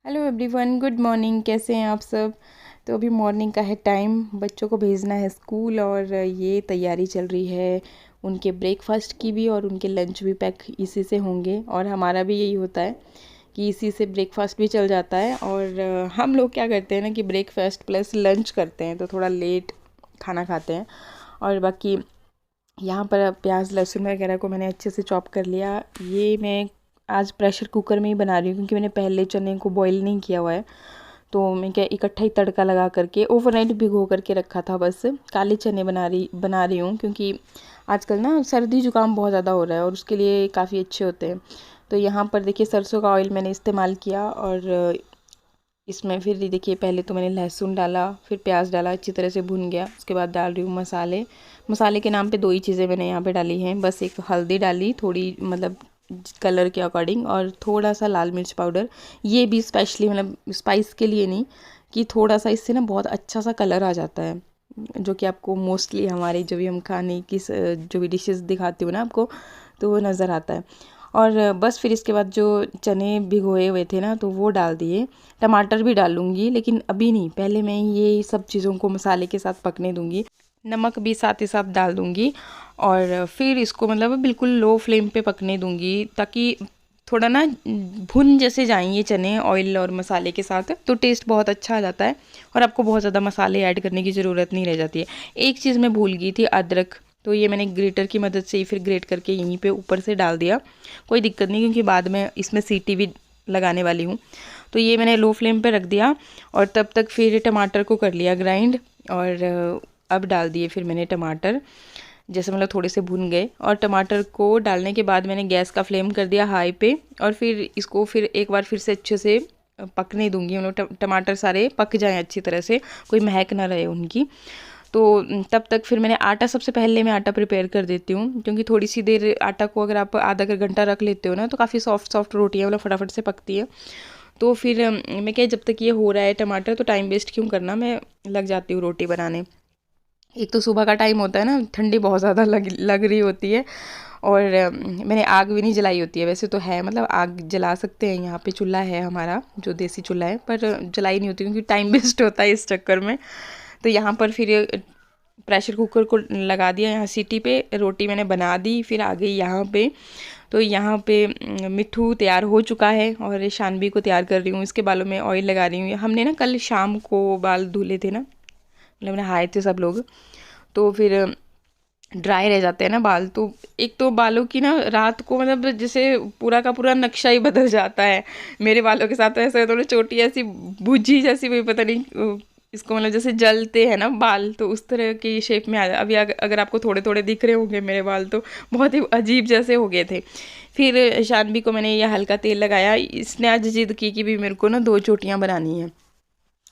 Hello everyone, good morning. कैसे हैं आप सब? तो अभी मॉर्निंग का है टाइम, बच्चों को भेजना है स्कूल और ये तैयारी चल रही है उनके ब्रेकफास्ट की भी और उनके लंच भी पैक इसी से होंगे। और हमारा भी यही होता है कि इसी से ब्रेकफास्ट भी चल जाता है। और हम लोग क्या करते हैं ना कि ब्रेकफास्ट प्लस लंच करते हैं तो थोड़ा लेट खाना खाते हैं। और बाकी यहाँ पर प्याज लहसुन वगैरह को मैंने अच्छे से चॉप कर लिया। ये मैं आज प्रेशर कुकर में ही बना रही हूँ क्योंकि मैंने पहले चने को बॉईल नहीं किया हुआ है। तो मैं क्या इकट्ठा ही तड़का लगा करके ओवरनाइट भिगो करके रखा था। बस काले चने बना रही हूँ क्योंकि आजकल ना सर्दी जुकाम बहुत ज़्यादा हो रहा है और उसके लिए काफ़ी अच्छे होते हैं। तो यहाँ पर देखिए सरसों का ऑयल मैंने इस्तेमाल किया और इसमें फिर ये देखिए पहले तो मैंने लहसुन डाला, फिर प्याज डाला, अच्छी तरह से भुन गया। उसके बाद डाल रही हूँ मसाले। मसाले के नाम पे दो ही चीज़ें मैंने यहाँ पे डाली हैं, बस एक हल्दी डाली थोड़ी, मतलब कलर के अकॉर्डिंग, और थोड़ा सा लाल मिर्च पाउडर। ये भी स्पेशली मतलब स्पाइस के लिए नहीं, कि थोड़ा सा इससे ना बहुत अच्छा सा कलर आ जाता है, जो कि आपको मोस्टली हमारे जो भी हम खाने की जो भी डिशेस दिखाती हूँ ना आपको, तो वो नज़र आता है। और बस फिर इसके बाद जो चने भिगोए हुए थे ना तो वो डाल दिए। टमाटर भी डालूंगी लेकिन अभी नहीं, पहले मैं ये सब चीज़ों को मसाले के साथ पकने दूंगी। नमक भी साथ ही साथ डाल दूंगी और फिर इसको मतलब बिल्कुल लो फ्लेम पे पकने दूंगी ताकि थोड़ा ना भुन जैसे जाएं ये चने ऑयल और मसाले के साथ, तो टेस्ट बहुत अच्छा आ जाता है और आपको बहुत ज़्यादा मसाले ऐड करने की ज़रूरत नहीं रह जाती है। एक चीज़ मैं भूल गई थी, अदरक। तो ये मैंने ग्रेटर की मदद से ही फिर ग्रेट करके यहीं पे ऊपर से डाल दिया। कोई दिक्कत नहीं क्योंकि बाद में इसमें सीटी भी लगाने वाली हूँ। तो ये मैंने लो फ्लेम पे रख दिया और तब तक फिर टमाटर को कर लिया ग्राइंड। और अब डाल दिए फिर मैंने टमाटर, जैसे मतलब थोड़े से भुन गए। और टमाटर को डालने के बाद मैंने गैस का फ्लेम कर दिया हाई पे और फिर इसको फिर एक बार फिर से अच्छे से पकने दूंगी। मतलब टमाटर सारे पक जाएं अच्छी तरह से, कोई महक ना रहे उनकी। तो तब तक फिर मैंने आटा, सबसे पहले मैं आटा प्रिपेयर कर देती हूँ क्योंकि थोड़ी सी देर आटा को अगर आप आधा घंटा रख लेते हो ना तो काफ़ी सॉफ्ट सॉफ्ट रोटियाँ मतलब फटाफट से पकती है। तो फिर मैं क्या, जब तक ये हो रहा है टमाटर, तो टाइम वेस्ट क्यों करना, मैं लग जाती हूँ रोटी बनाने। एक तो सुबह का टाइम होता है ना, ठंडी बहुत ज़्यादा लग रही होती है। और मैंने आग भी नहीं जलाई होती है, वैसे तो है मतलब आग जला सकते हैं, यहाँ पे चूल्हा है हमारा जो देसी चूल्हा है, पर जलाई नहीं होती क्योंकि टाइम वेस्ट होता है इस चक्कर में। तो यहाँ पर फिर प्रेशर कुकर को लगा दिया, यहाँ सीटी पे रोटी मैंने बना दी, फिर आ गई यहाँ पे। तो यहाँ पे मिट्ठू तैयार हो चुका है और शानवी को तैयार कर रही हूँ, इसके बालों में ऑयल लगा रही हूँ। हमने ना कल शाम को बाल धुले थे ना, मतलब नहाए थे सब लोग, तो फिर ड्राई रह जाते हैं ना बाल। तो एक तो बालों की ना रात को मतलब जैसे पूरा का पूरा नक्शा ही बदल जाता है। मेरे बालों के साथ तो ऐसा है, थोड़ी चोटी ऐसी बुझी जैसी, कोई पता नहीं इसको मतलब जैसे जलते हैं ना बाल, तो उस तरह की शेप में आ जाए। अभी अगर आपको थोड़े थोड़े दिख रहे होंगे मेरे बाल, तो बहुत ही अजीब जैसे हो गए थे। फिर शानवी को मैंने ये हल्का तेल लगाया, इसने आज जिद की कि भी मेरे को ना 2 चोटियाँ बनानी है।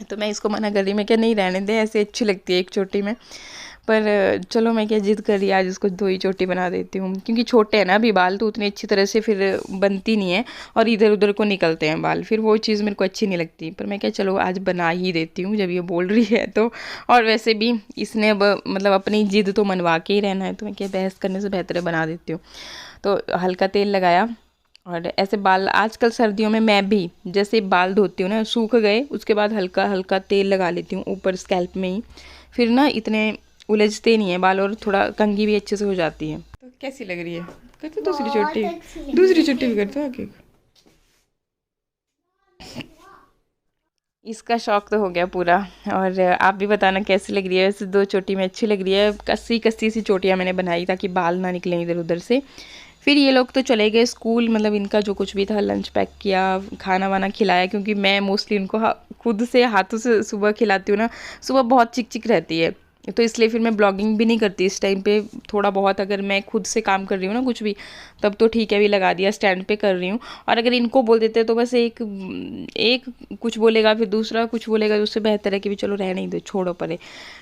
तो मैं इसको मना कर रही, मैं क्या नहीं रहने दे, ऐसे अच्छी लगती है एक चोटी में। पर चलो मैं क्या जिद कर रही आज इसको 2 ही चोटी बना देती हूँ क्योंकि छोटे हैं ना अभी बाल, तो उतनी अच्छी तरह से फिर बनती नहीं है और इधर उधर को निकलते हैं बाल, फिर वो चीज़ मेरे को अच्छी नहीं लगती। पर मैं क्या चलो आज बना ही देती हूँ जब ये बोल रही है तो। और वैसे भी इसने अब मतलब अपनी जिद तो मनवा के ही रहना है, तो मैं क्या बहस करने से बेहतर है बना देती हूँ। तो हल्का तेल लगाया और ऐसे बाल, आजकल सर्दियों में मैं भी जैसे बाल धोती हूँ ना, सूख गए उसके बाद हल्का हल्का तेल लगा लेती हूँ ऊपर स्कैल्प में ही, फिर ना इतने उलझते नहीं है बाल और थोड़ा कंघी भी अच्छे से हो जाती है। तो कैसी लग रही है? करते दूसरी चोटी, दूसरी चोटी भी करते हो आगे। इसका शौक तो हो गया पूरा। और आप भी बताना कैसी लग रही है, वैसे 2 चोटी में अच्छी लग रही है, कस्सी कस्सी सी चोटियाँ मैंने बनाई ताकि बाल ना निकलें इधर उधर से। फिर ये लोग तो चले गए स्कूल, मतलब इनका जो कुछ भी था लंच पैक किया, खाना वाना खिलाया, क्योंकि मैं मोस्टली इनको खुद से हाथों से सुबह खिलाती हूँ ना, सुबह बहुत चिक चिक रहती है, तो इसलिए फिर मैं ब्लॉगिंग भी नहीं करती इस टाइम पे। थोड़ा बहुत अगर मैं खुद से काम कर रही हूँ ना कुछ भी, तब तो ठीक है, भी लगा दिया स्टैंड पे कर रही हूँ। और अगर इनको बोल देते तो बस एक एक कुछ बोलेगा फिर दूसरा कुछ बोलेगा, तो उससे बेहतर है कि भी चलो रहने ही दो, छोड़ो परे।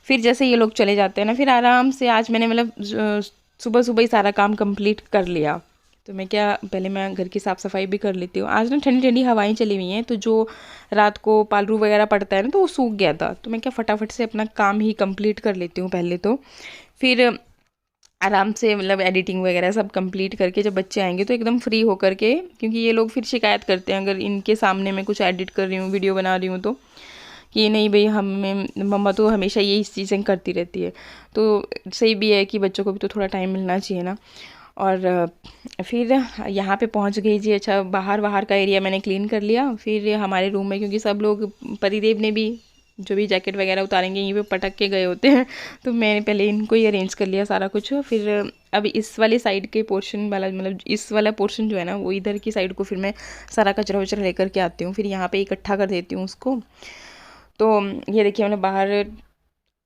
फिर जैसे ये लोग चले जाते हैं ना, फिर आराम से आज मैंने मतलब सुबह सुबह ही सारा काम कंप्लीट कर लिया। तो मैं क्या, पहले मैं घर की साफ़ सफाई भी कर लेती हूँ। आज ना ठंडी ठंडी हवाएं चली हुई हैं, तो जो रात को पालरू वगैरह पड़ता है ना, तो वो सूख गया था, तो मैं क्या फटाफट से अपना काम ही कंप्लीट कर लेती हूँ पहले तो। फिर आराम से मतलब एडिटिंग वगैरह सब कंप्लीट करके जब बच्चे आएंगे तो एकदम फ्री होकर के, क्योंकि ये लोग फिर शिकायत करते हैं अगर इनके सामने मैं कुछ एडिट कर रही हूँ, वीडियो बना रही हूँ, तो कि नहीं भाई हमें मम्मा तो हमेशा यही चीज़ें करती रहती है। तो सही भी है कि बच्चों को भी तो थोड़ा टाइम मिलना चाहिए ना। और फिर यहाँ पे पहुँच गई जी। अच्छा, बाहर बाहर का एरिया मैंने क्लीन कर लिया। फिर हमारे रूम में, क्योंकि सब लोग पतिदेव ने भी जो भी जैकेट वगैरह उतारेंगे यहीं पे पटक के गए होते हैं, तो मैंने पहले इनको ही अरेंज कर लिया सारा कुछ। फिर अब इस वाली साइड के पोर्शन वाला, मतलब इस वाला पोर्शन जो है ना, वो इधर की साइड को फिर मैं सारा कचरा वचरा लेकर के आती हूँ, फिर यहाँ पे इकट्ठा कर देती हूँ उसको। तो ये देखिए, मैंने बाहर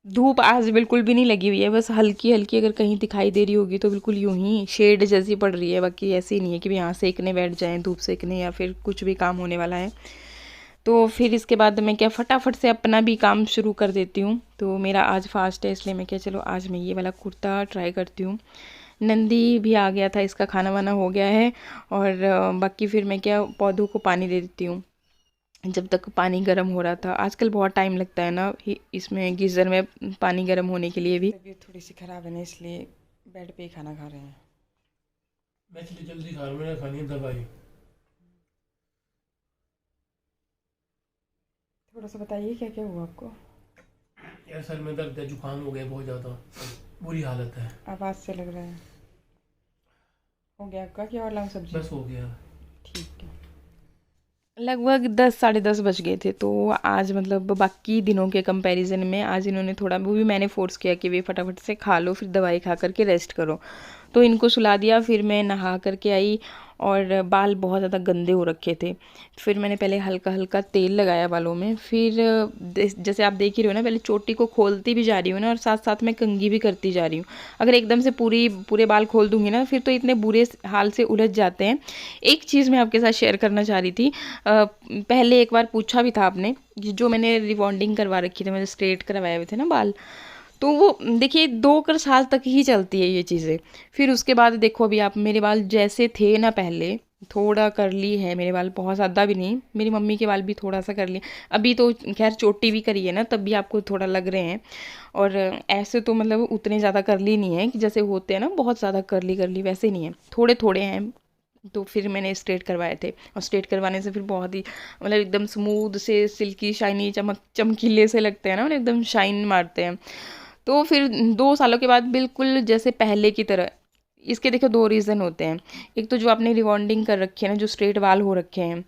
धूप आज बिल्कुल भी नहीं लगी हुई है, बस हल्की हल्की अगर कहीं दिखाई दे रही होगी तो बिल्कुल यूं ही शेड जैसी पड़ रही है, बाकी ऐसी नहीं है कि भी यहाँ सेकने बैठ जाएं, धूप सेकने या फिर कुछ भी काम होने वाला है। तो फिर इसके बाद मैं क्या फटाफट से अपना भी काम शुरू कर देती हूँ। तो मेरा आज फास्ट है, इसलिए मैं क्या चलो आज मैं ये वाला कुर्ता ट्राई करती हूँ। नंदी भी आ गया था, इसका खाना वाना हो गया है। और बाकी फिर मैं क्या पौधों को पानी दे देती हूँ जब तक पानी गर्म हो रहा था। आजकल बहुत टाइम लगता है ना इसमें गीज़र में पानी गर्म होने के लिए भी। तबीयत थोड़ी सी ख़राब है ना, इसलिए बेड पे ही खाना खा रहे हैं। मैं इसलिए जल्दी खा रहा हूँ, मैंने खानी है दवाई। थोड़ा सा बताइए क्या क्या हुआ आपको। यार सर में दर्द है, जुकाम हो गया बहुत ज़्यादा, बुरी हालत है। आवाज़ से लग रहा है। हो गया आपका क्या और लाऊं सब्जी? बस हो गया। ठीक है। लगभग 10 साढ़े 10 बज गए थे, तो आज मतलब बाकी दिनों के कंपैरिजन में आज इन्होंने थोड़ा, वो भी मैंने फोर्स किया कि वे फटाफट से खा लो, फिर दवाई खा करके रेस्ट करो। तो इनको सुला दिया, फिर मैं नहा करके आई। और बाल बहुत ज़्यादा गंदे हो रखे थे। फिर मैंने पहले हल्का हल्का तेल लगाया बालों में, फिर जैसे आप देख ही रहे हो ना, पहले चोटी को खोलती भी जा रही हूँ ना, और साथ साथ में कंघी भी करती जा रही हूँ। अगर एकदम से पूरे बाल खोल दूँगी ना, फिर तो इतने बुरे हाल से उलझ जाते हैं। एक चीज़ मैं आपके साथ शेयर करना चाह रही थी। पहले एक बार पूछा भी था आपने, जो मैंने रिबॉन्डिंग करवा रखी थी, मैंने स्ट्रेट करवाए हुए थे ना बाल, तो वो देखिए 2 साल तक ही चलती है ये चीज़ें। फिर उसके बाद देखो अभी आप, मेरे बाल जैसे थे ना पहले, थोड़ा करली है मेरे बाल, बहुत ज़्यादा भी नहीं। मेरी मम्मी के बाल भी थोड़ा सा करली, अभी तो खैर चोटी भी करी है ना, तब भी आपको थोड़ा लग रहे हैं। और ऐसे तो मतलब उतने ज़्यादा करली नहीं है कि जैसे होते हैं ना बहुत ज़्यादा करली करली, वैसे नहीं है, थोड़े थोड़े हैं। तो फिर मैंने स्ट्रेट करवाए थे, और स्ट्रेट करवाने से फिर बहुत ही मतलब एकदम स्मूथ से सिल्की शाइनी चमकीले से लगते हैं ना, मतलब एकदम शाइन मारते हैं। तो फिर 2 सालों के बाद बिल्कुल जैसे पहले की तरह। इसके देखो 2 रीज़न होते हैं। एक तो जो आपने रिबॉन्डिंग कर रखी है ना, जो स्ट्रेट बाल हो रखे हैं,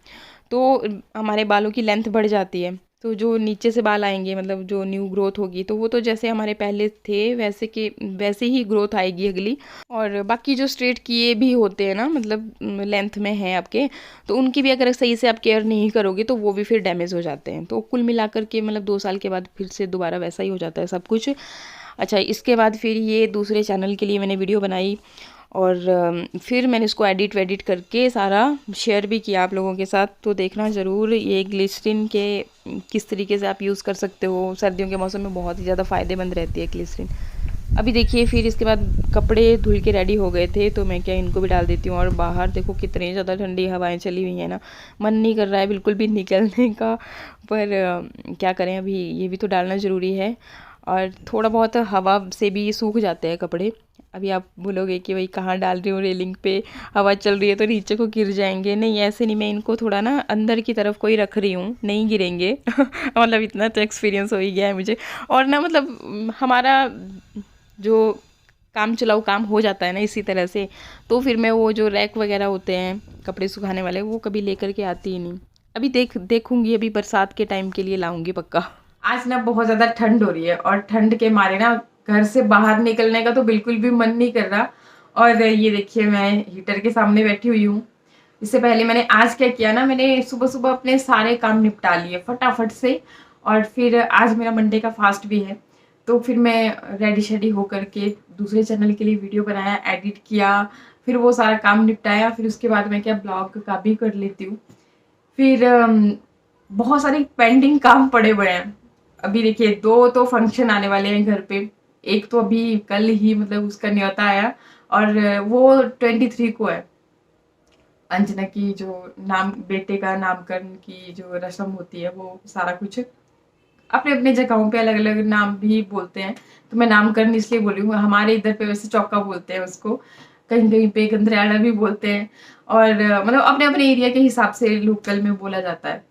तो हमारे बालों की लेंथ बढ़ जाती है। तो जो नीचे से बाल आएंगे, मतलब जो न्यू ग्रोथ होगी, तो वो तो जैसे हमारे पहले थे वैसे ही ग्रोथ आएगी अगली। और बाकी जो स्ट्रेट किए भी होते हैं ना, मतलब लेंथ में है आपके, तो उनकी भी अगर सही से आप केयर नहीं करोगे तो वो भी फिर डैमेज हो जाते हैं। तो कुल मिलाकर के मतलब 2 साल के बाद फिर से दोबारा वैसा ही हो जाता है सब कुछ। अच्छा, इसके बाद फिर ये दूसरे चैनल के लिए मैंने वीडियो बनाई, और फिर मैंने उसको एडिट वेडिट करके सारा शेयर भी किया आप लोगों के साथ। तो देखना ज़रूर ये ग्लिसरीन के किस तरीके से आप यूज़ कर सकते हो। सर्दियों के मौसम में बहुत ही ज़्यादा फ़ायदेमंद रहती है ग्लिसरीन। अभी देखिए, फिर इसके बाद कपड़े धुल के रेडी हो गए थे, तो मैं क्या इनको भी डाल देती हूँ। और बाहर देखो कितनी ज़्यादा ठंडी हवाएं चली हुई हैं ना, मन नहीं कर रहा है बिल्कुल भी निकलने का। पर क्या करें, अभी ये भी तो डालना ज़रूरी है। और थोड़ा बहुत हवा से भी सूख जाते हैं कपड़े। अभी आप बोलोगे कि भाई कहाँ डाल रही हूँ, रेलिंग पे हवा चल रही है तो नीचे को गिर जाएंगे। नहीं, ऐसे नहीं, मैं इनको थोड़ा ना अंदर की तरफ को ही रख रही हूँ, नहीं गिरेंगे मतलब इतना तो एक्सपीरियंस हो ही गया है मुझे। और ना मतलब हमारा जो काम चलाऊ काम हो जाता है ना इसी तरह से। तो फिर मैं वो जो रैक वगैरह होते हैं कपड़े सुखाने वाले, वो कभी लेकर के आती ही नहीं। अभी देखूंगी, अभी बरसात के टाइम के लिए लाऊंगी पक्का। आज ना बहुत ज़्यादा ठंड हो रही है, और ठंड के मारे ना घर से बाहर निकलने का तो बिल्कुल भी मन नहीं कर रहा। और ये देखिए, मैं हीटर के सामने बैठी हुई हूँ। इससे पहले मैंने आज क्या किया ना, मैंने सुबह सुबह अपने सारे काम निपटा लिए फटाफट से। और फिर आज मेरा मंडे का फास्ट भी है, तो फिर मैं रेडी शेडी होकर के दूसरे चैनल के लिए वीडियो बनाया, एडिट किया, फिर वो सारा काम निपटाया। फिर उसके बाद मैं क्या ब्लॉग का भी कर लेती हूँ। फिर बहुत सारे पेंडिंग काम पड़े हुए हैं। अभी देखिए 2 तो फंक्शन आने वाले हैं घर पे। एक तो अभी कल ही मतलब उसका न्योता आया, और वो 23 को है। अंजना की जो नाम, बेटे का नामकरण की जो रस्म होती है, वो सारा कुछ अपने अपने जगहों पे अलग अलग नाम भी बोलते हैं, तो मैं नामकरण इसलिए बोली हूँ। हमारे इधर पे वैसे चौका बोलते हैं उसको, कहीं कहीं पे गंदरियाला भी बोलते हैं, और मतलब अपने अपने एरिया के हिसाब से लोकल में बोला जाता है।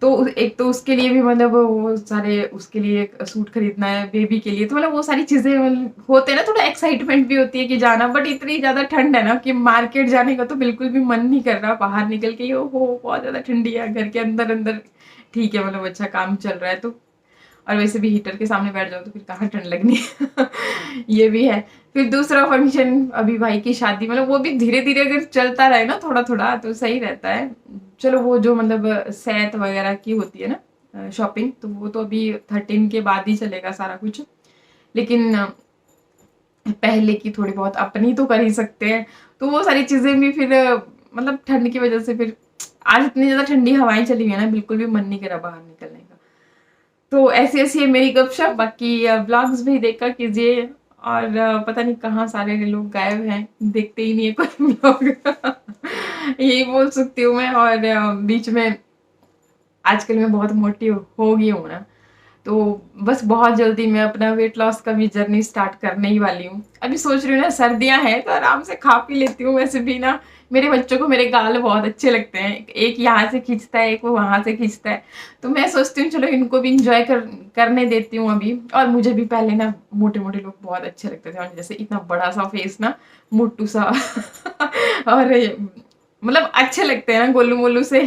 तो एक तो उसके लिए भी मतलब वो सारे, उसके लिए एक सूट खरीदना है, बेबी के लिए, तो मतलब वो सारी चीजें होते हैं ना, थोड़ा एक्साइटमेंट भी होती है कि जाना, बट इतनी ज्यादा ठंड है ना कि मार्केट जाने का तो बिल्कुल भी मन नहीं कर रहा, बाहर निकल के हो बहुत ज्यादा ठंडी है, घर के अंदर अंदर ठीक है, मतलब अच्छा काम चल रहा है तो। और वैसे भी हीटर के सामने बैठ जाओ तो फिर कहाँ ठंड लगनी है। ये भी है। फिर दूसरा फंक्शन अभी भाई की शादी, मतलब वो भी धीरे धीरे अगर चलता रहे ना थोड़ा थोड़ा तो सही रहता है। चलो वो जो मतलब सैत वगैरह की होती है ना शॉपिंग, तो वो तो अभी 13 के बाद ही चलेगा सारा कुछ, लेकिन पहले की थोड़ी बहुत अपनी तो कर ही सकते हैं। तो वो सारी चीजें भी फिर मतलब ठंड की वजह से फिर, आज इतनी ज्यादा ठंडी हवाएं चली हुई है ना, बिल्कुल भी मन नहीं करा बाहर निकलने का। तो ऐसी ऐसी है मेरी गपशप। बाकी ब्लॉग्स भी देखा कीजिए, और पता नहीं कहाँ सारे लोग गायब हैं, देखते ही नहीं है कोई ब्लॉग। यही बोल सकती हूँ मैं। और बीच में आजकल मैं बहुत मोटी हो गई हूँ ना, तो बस बहुत जल्दी मैं अपना वेट लॉस का भी जर्नी स्टार्ट करने ही वाली हूँ। अभी सोच रही हूँ ना, सर्दियां हैं तो आराम से खा पी लेती हूँ। वैसे भी ना मेरे बच्चों को मेरे गाल बहुत अच्छे लगते हैं, एक यहाँ से खींचता है, एक वो वहां से खींचता है, तो मैं सोचती हूँ चलो इनको भी इंजॉय करने देती हूँ अभी। और मुझे भी पहले ना मोटे मोटे लोग बहुत अच्छे लगते थे, और जैसे इतना बड़ा सा फेस ना, मोटू सा। और मतलब अच्छे लगते हैं ना गोलू मोलू से।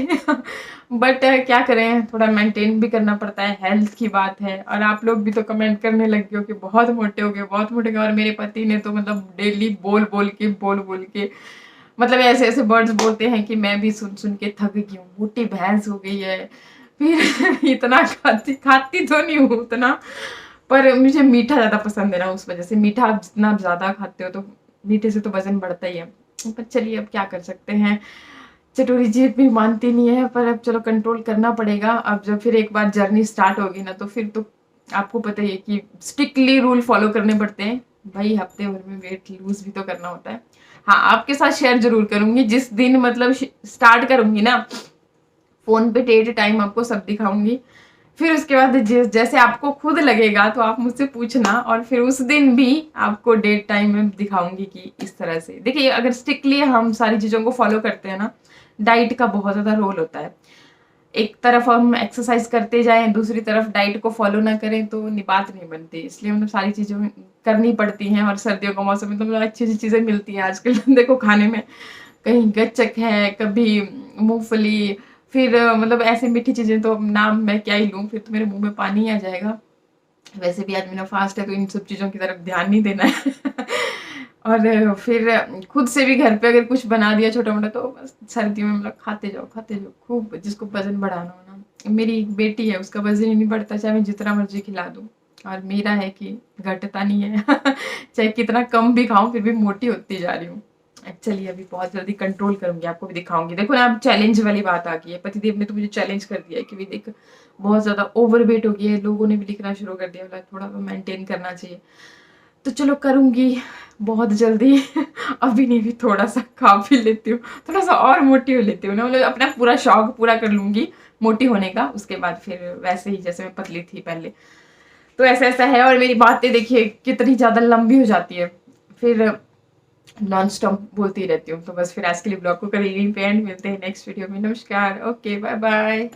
बट क्या करें, थोड़ा मेंटेन भी करना पड़ता है, हेल्थ की बात है। और आप लोग भी तो कमेंट करने लग गए हो कि बहुत मोटे हो गए, बहुत मोटे हो गए। और मेरे पति ने तो मतलब डेली बोल बोल के मतलब ऐसे ऐसे वर्ड्स बोलते हैं कि मैं भी सुन सुन के थक गई हूँ, मोटी भैंस हो गई है। फिर इतना खाती खाती तो नहीं हूँ उतना, पर मुझे मीठा ज्यादा पसंद है ना, उस वजह से। मीठा आप जितना ज्यादा खाते हो तो मीठे से तो वजन बढ़ता ही है। पर चलिए अब क्या कर सकते हैं, चटोरी जीभ भी मानती नहीं है, पर अब चलो कंट्रोल करना पड़ेगा। अब जब फिर एक बार जर्नी स्टार्ट होगी ना, तो फिर तो आपको पता ही है कि स्ट्रिक्टली रूल फॉलो करने पड़ते हैं भाई, हफ्ते भर में वेट लूज भी तो करना होता है। हाँ, आपके साथ शेयर जरूर करूंगी जिस दिन मतलब स्टार्ट करूंगी ना, फोन पे डेट टाइम आपको सब दिखाऊंगी। फिर उसके बाद जैसे आपको खुद लगेगा तो आप मुझसे पूछना, और फिर उस दिन भी आपको डेट टाइम में दिखाऊंगी कि इस तरह से। देखिए अगर स्ट्रिक्टली हम सारी चीजों को फॉलो करते हैं ना, डाइट का बहुत ज्यादा रोल होता है। एक तरफ हम एक्सरसाइज करते जाएं, दूसरी तरफ डाइट को फॉलो ना करें तो बात नहीं बनती। इसलिए मतलब सारी चीजें करनी पड़ती हैं। और सर्दियों का मौसम में तो मतलब अच्छी अच्छी चीजें मिलती हैं आजकल। देखो खाने में कहीं गच्चक है, कभी मूंगफली, फिर मतलब ऐसे मीठी चीजें तो नाम मैं क्या ही लूं, फिर तो मेरे मुंह में पानी ही आ जाएगा। वैसे भी आज मेरा फास्ट है तो इन सब चीजों की तरफ ध्यान नहीं देना है। और फिर खुद से भी घर पे अगर कुछ बना दिया छोटा मोटा, तो बस सर्दियों में मतलब खाते जाओ खूब, जिसको वजन बढ़ाना हो ना। मेरी एक बेटी है, उसका वजन ही नहीं बढ़ता चाहे मैं जितना मर्जी खिला दूं, और मेरा है कि घटता नहीं है। चाहे कितना कम भी खाऊं फिर भी मोटी होती जा रही हूँ। चलिए अभी बहुत जल्दी कंट्रोल करूंगी, आपको भी दिखाऊंगी। देखो ना अब चैलेंज वाली बात आ गई है, पतिदेव ने तो मुझे चैलेंज कर दिया है कि भी देख बहुत ज्यादा ओवरवेट हो गई है, लोगों ने भी लिखना शुरू कर दिया, बोला थोड़ा तो मेंटेन करना चाहिए। तो चलो करूंगी बहुत जल्दी। अभी नहीं, भी थोड़ा सा खा पी लेती हूँ, थोड़ा सा और मोटी हो लेती हूँ ना, मतलब अपना पूरा शौक पूरा कर लूंगी मोटी होने का। उसके बाद फिर वैसे ही जैसे मैं पतली थी पहले, तो ऐसा ऐसा है। और मेरी बातें देखिए कितनी ज्यादा लंबी हो जाती है, फिर नॉन स्टॉप बोलती रहती हूँ। तो बस फिर आज के लिए ब्लॉग को करेंगे पे एंड, मिलते हैं नेक्स्ट वीडियो में। नमस्कार, ओके, बाय बाय।